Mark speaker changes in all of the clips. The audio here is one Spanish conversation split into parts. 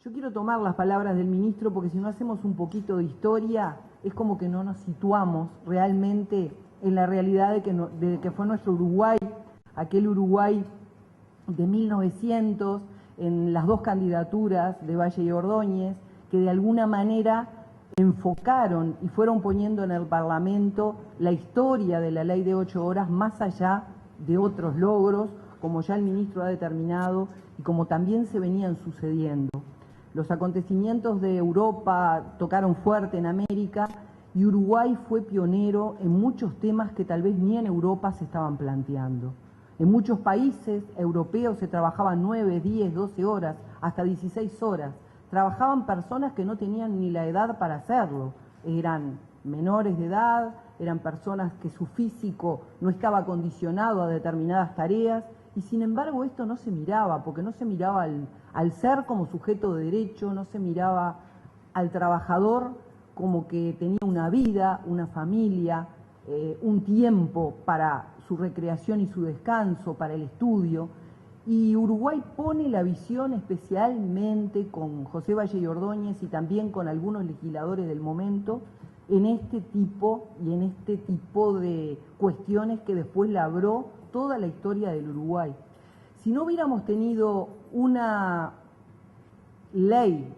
Speaker 1: Yo quiero tomar las palabras del ministro porque si no hacemos un poquito de historia, es como que no nos situamos realmente en la realidad de que fue nuestro Uruguay, aquel Uruguay de 1900, en las dos candidaturas de Valle y Ordóñez, que de alguna manera enfocaron y fueron poniendo en el Parlamento la historia de la ley de 8 horas más allá de otros logros, como ya el ministro ha determinado y como también se venían sucediendo. Los acontecimientos de Europa tocaron fuerte en América y Uruguay fue pionero en muchos temas que tal vez ni en Europa se estaban planteando. En muchos países europeos se trabajaban 9, 10, 12 horas, hasta 16 horas. Trabajaban personas que no tenían ni la edad para hacerlo. Eran menores de edad, eran personas que su físico no estaba condicionado a determinadas tareas y sin embargo esto no se miraba, porque no se miraba al ser como sujeto de derecho, no se miraba al trabajador como que tenía una vida, una familia, un tiempo para su recreación y su descanso, para el estudio. Y Uruguay pone la visión especialmente con José Valle y Ordóñez y también con algunos legisladores del momento en este tipo de cuestiones que después labró toda la historia del Uruguay. Si no hubiéramos tenido una ley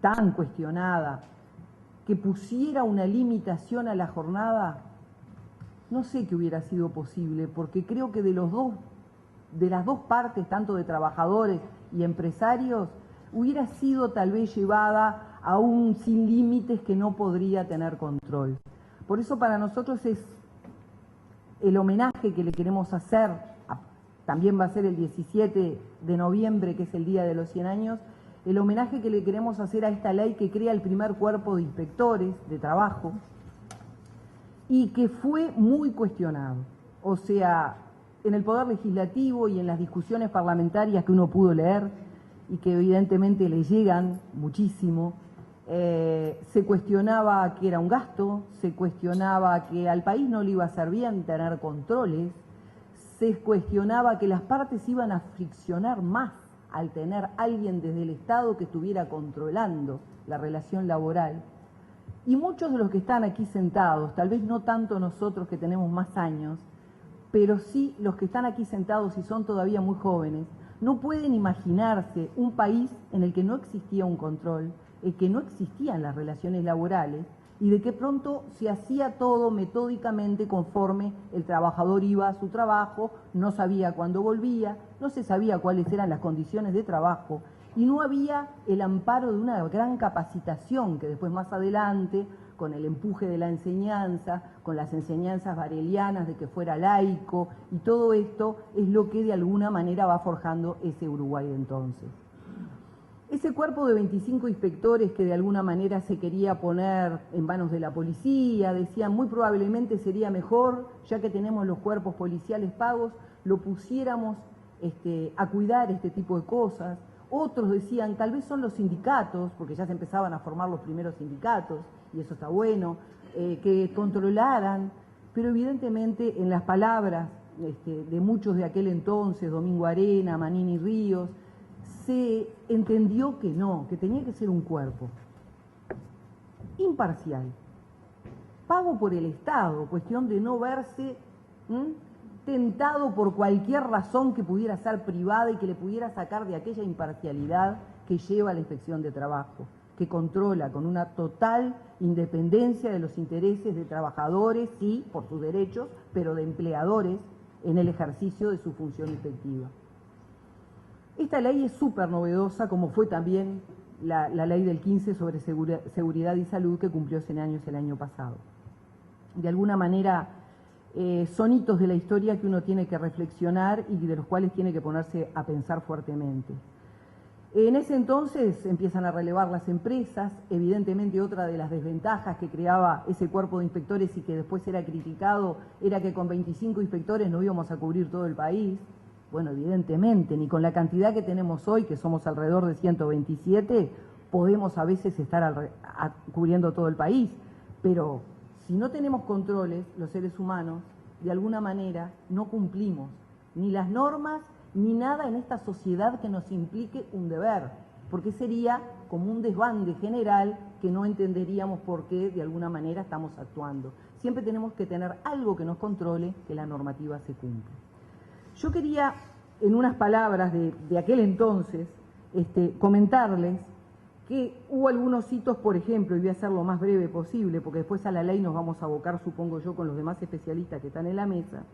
Speaker 1: tan cuestionada que pusiera una limitación a la jornada, no sé qué hubiera sido posible, porque creo que de las dos partes, tanto de trabajadores y empresarios, hubiera sido tal vez llevada a un sin límites que no podría tener control. Por eso para nosotros es el homenaje que le queremos hacer, también va a ser el 17 de noviembre, que es el día de los 100 años, el homenaje que le queremos hacer a esta ley que crea el primer cuerpo de inspectores de trabajo y que fue muy cuestionado. O sea, en el Poder Legislativo y en las discusiones parlamentarias que uno pudo leer y que evidentemente le llegan muchísimo, se cuestionaba que era un gasto, se cuestionaba que al país no le iba a hacer bien tener controles, se cuestionaba que las partes iban a friccionar más al tener alguien desde el Estado que estuviera controlando la relación laboral. Y muchos de los que están aquí sentados, tal vez no tanto nosotros que tenemos más años, pero sí los que están aquí sentados y son todavía muy jóvenes, no pueden imaginarse un país en el que no existía un control, en que no existían las relaciones laborales y de que pronto se hacía todo metódicamente conforme el trabajador iba a su trabajo, no sabía cuándo volvía, no se sabía cuáles eran las condiciones de trabajo y no había el amparo de una gran capacitación que después más adelante, con el empuje de la enseñanza, con las enseñanzas varelianas de que fuera laico, y todo esto es lo que de alguna manera va forjando ese Uruguay de entonces. Ese cuerpo de 25 inspectores que de alguna manera se quería poner en manos de la policía, decían muy probablemente sería mejor, ya que tenemos los cuerpos policiales pagos, lo pusiéramos a cuidar este tipo de cosas. Otros decían, tal vez son los sindicatos, porque ya se empezaban a formar los primeros sindicatos, y eso está bueno, que controlaran, pero evidentemente en las palabras de muchos de aquel entonces, Domingo Arena, Manini Ríos, se entendió que no, que tenía que ser un cuerpo imparcial, pago por el Estado, cuestión de no verse tentado por cualquier razón que pudiera ser privada y que le pudiera sacar de aquella imparcialidad que lleva a la inspección de trabajo, que controla con una total independencia de los intereses de trabajadores, sí, por sus derechos, pero de empleadores en el ejercicio de su función inspectiva. Esta ley es súper novedosa, como fue también la ley del 15 sobre seguridad y salud que cumplió 100 años el año pasado. De alguna manera son hitos de la historia que uno tiene que reflexionar y de los cuales tiene que ponerse a pensar fuertemente. En ese entonces empiezan a relevar las empresas, evidentemente otra de las desventajas que creaba ese cuerpo de inspectores y que después era criticado era que con 25 inspectores no íbamos a cubrir todo el país. Bueno, evidentemente, ni con la cantidad que tenemos hoy, que somos alrededor de 127, podemos a veces estar cubriendo todo el país. Pero si no tenemos controles, los seres humanos, de alguna manera, no cumplimos ni las normas ni nada en esta sociedad que nos implique un deber. porque sería como un desbande general que no entenderíamos por qué de alguna manera estamos actuando. Siempre tenemos que tener algo que nos controle que la normativa se cumpla. Yo quería, en unas palabras de aquel entonces, comentarles que hubo algunos hitos, por ejemplo, y voy a ser lo más breve posible, porque después a la ley nos vamos a abocar, supongo yo, con los demás especialistas que están en la mesa,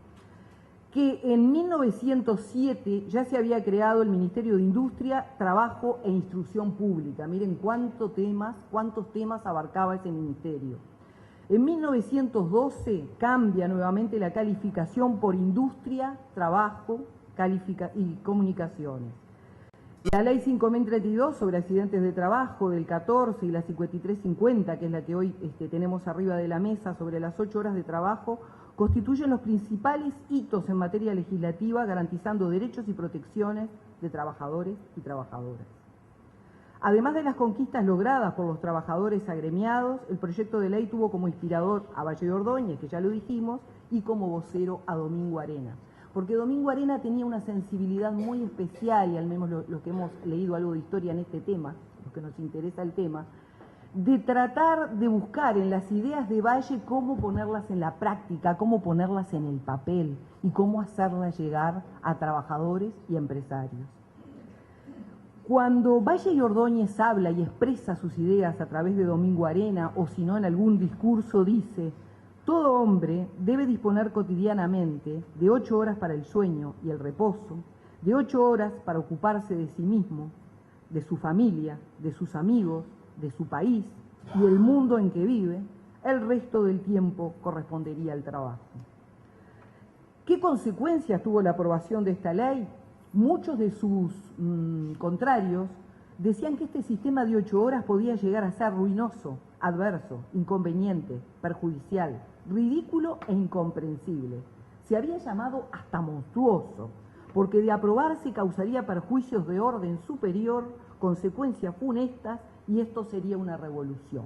Speaker 1: que en 1907 ya se había creado el Ministerio de Industria, Trabajo e Instrucción Pública. Miren cuántos temas abarcaba ese ministerio. En 1912 cambia nuevamente la calificación por industria, trabajo y comunicaciones. La ley 5.032 sobre accidentes de trabajo del 14 y la 5350, que es la que hoy tenemos arriba de la mesa sobre las 8 horas de trabajo, constituyen los principales hitos en materia legislativa garantizando derechos y protecciones de trabajadores y trabajadoras. Además de las conquistas logradas por los trabajadores agremiados, el proyecto de ley tuvo como inspirador a Valle de Ordóñez, que ya lo dijimos, y como vocero a Domingo Arena. Porque Domingo Arena tenía una sensibilidad muy especial, y al menos los que hemos leído algo de historia en este tema, los que nos interesa el tema, de tratar de buscar en las ideas de Valle cómo ponerlas en la práctica, cómo ponerlas en el papel y cómo hacerlas llegar a trabajadores y empresarios. Cuando Valle y Ordóñez habla y expresa sus ideas a través de Domingo Arena, o si no en algún discurso dice: todo hombre debe disponer cotidianamente de 8 horas para el sueño y el reposo, de 8 horas para ocuparse de sí mismo, de su familia, de sus amigos, de su país y el mundo en que vive, el resto del tiempo correspondería al trabajo. ¿Qué consecuencias tuvo la aprobación de esta ley? Muchos de sus contrarios decían que este sistema de 8 horas podía llegar a ser ruinoso, adverso, inconveniente, perjudicial, ridículo e incomprensible. Se había llamado hasta monstruoso, porque de aprobarse causaría perjuicios de orden superior, consecuencias funestas, y esto sería una revolución.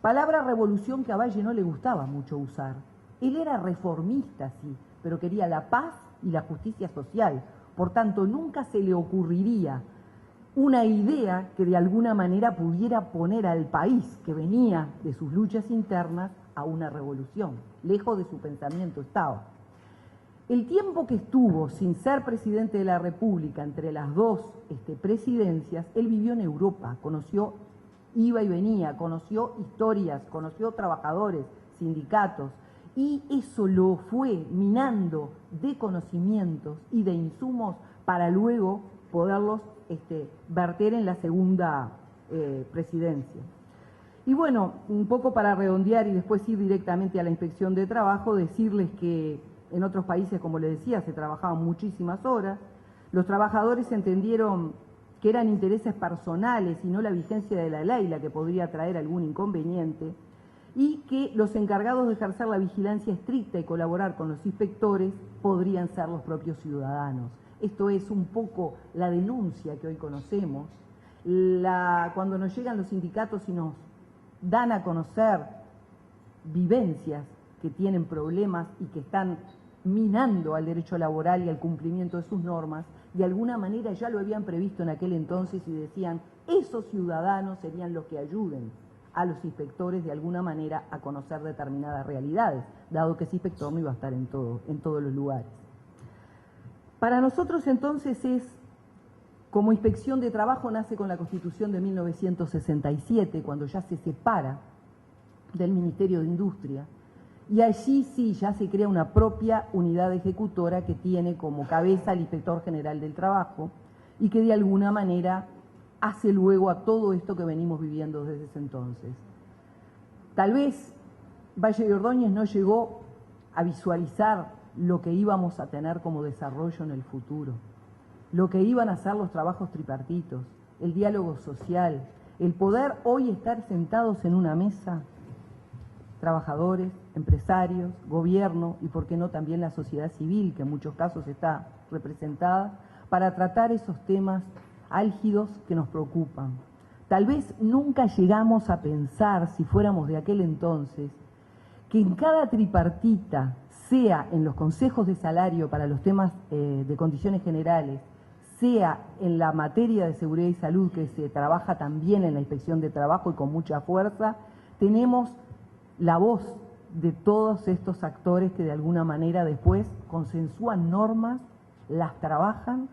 Speaker 1: Palabra revolución que a Valle no le gustaba mucho usar. Él era reformista, sí, pero quería la paz y la justicia social. Por tanto, nunca se le ocurriría una idea que de alguna manera pudiera poner al país, que venía de sus luchas internas, a una revolución. Lejos de su pensamiento estaba. El tiempo que estuvo sin ser presidente de la República, entre las dos presidencias, él vivió en Europa, conoció, iba y venía, conoció historias, conoció trabajadores, sindicatos, y eso lo fue minando de conocimientos y de insumos para luego poderlos verter en la segunda presidencia. Y bueno, un poco para redondear y después ir directamente a la inspección de trabajo, decirles que en otros países, como les decía, se trabajaban muchísimas horas. Los trabajadores entendieron que eran intereses personales y no la vigencia de la ley la que podría traer algún inconveniente, y que los encargados de ejercer la vigilancia estricta y colaborar con los inspectores podrían ser los propios ciudadanos. Esto es un poco la denuncia que hoy conocemos. Cuando nos llegan los sindicatos y nos dan a conocer vivencias que tienen problemas y que están minando al derecho laboral y al cumplimiento de sus normas, de alguna manera ya lo habían previsto en aquel entonces y decían: esos ciudadanos serían los que ayuden a los inspectores de alguna manera a conocer determinadas realidades, dado que ese inspector no iba a estar en todos los lugares. Para nosotros entonces como inspección de trabajo nace con la Constitución de 1967, cuando ya se separa del Ministerio de Industria, y allí sí ya se crea una propia unidad ejecutora que tiene como cabeza al Inspector General del Trabajo y que de alguna manera hace luego a todo esto que venimos viviendo desde ese entonces. Tal vez Valle de Ordóñez no llegó a visualizar lo que íbamos a tener como desarrollo en el futuro, lo que iban a ser los trabajos tripartitos, el diálogo social, el poder hoy estar sentados en una mesa, trabajadores, empresarios, gobierno y, por qué no, también la sociedad civil, que en muchos casos está representada, para tratar esos temas álgidos que nos preocupan. Tal vez nunca llegamos a pensar, si fuéramos de aquel entonces, que en cada tripartita, sea en los consejos de salario para los temas de condiciones generales, sea en la materia de seguridad y salud, que se trabaja también en la inspección de trabajo y con mucha fuerza, tenemos la voz de todos estos actores que de alguna manera después consensúan normas, las trabajan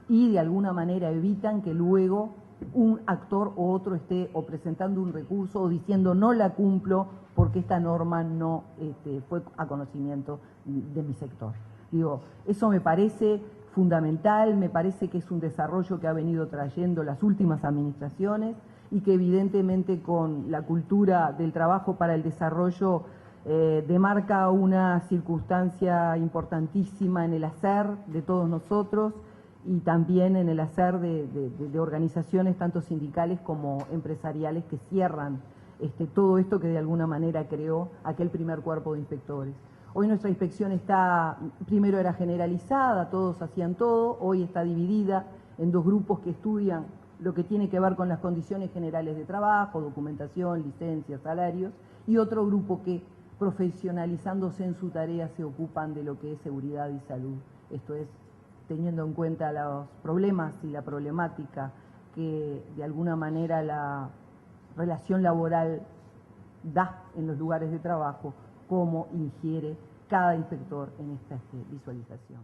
Speaker 1: y de alguna manera evitan que luego un actor o otro esté o presentando un recurso o diciendo no la cumplo porque esta norma no fue a conocimiento de mi sector. Digo, eso me parece fundamental, me parece que es un desarrollo que ha venido trayendo las últimas administraciones y que evidentemente con la cultura del trabajo para el desarrollo demarca una circunstancia importantísima en el hacer de todos nosotros y también en el hacer de organizaciones tanto sindicales como empresariales que cierran todo esto que de alguna manera creó aquel primer cuerpo de inspectores. Hoy nuestra inspección está, primero era generalizada, todos hacían todo, hoy está dividida en dos grupos que estudian lo que tiene que ver con las condiciones generales de trabajo, documentación, licencias, salarios, y otro grupo que profesionalizándose en su tarea se ocupan de lo que es seguridad y salud. Esto es, teniendo en cuenta los problemas y la problemática que de alguna manera la relación laboral da en los lugares de trabajo, cómo ingiere cada inspector en esta visualización.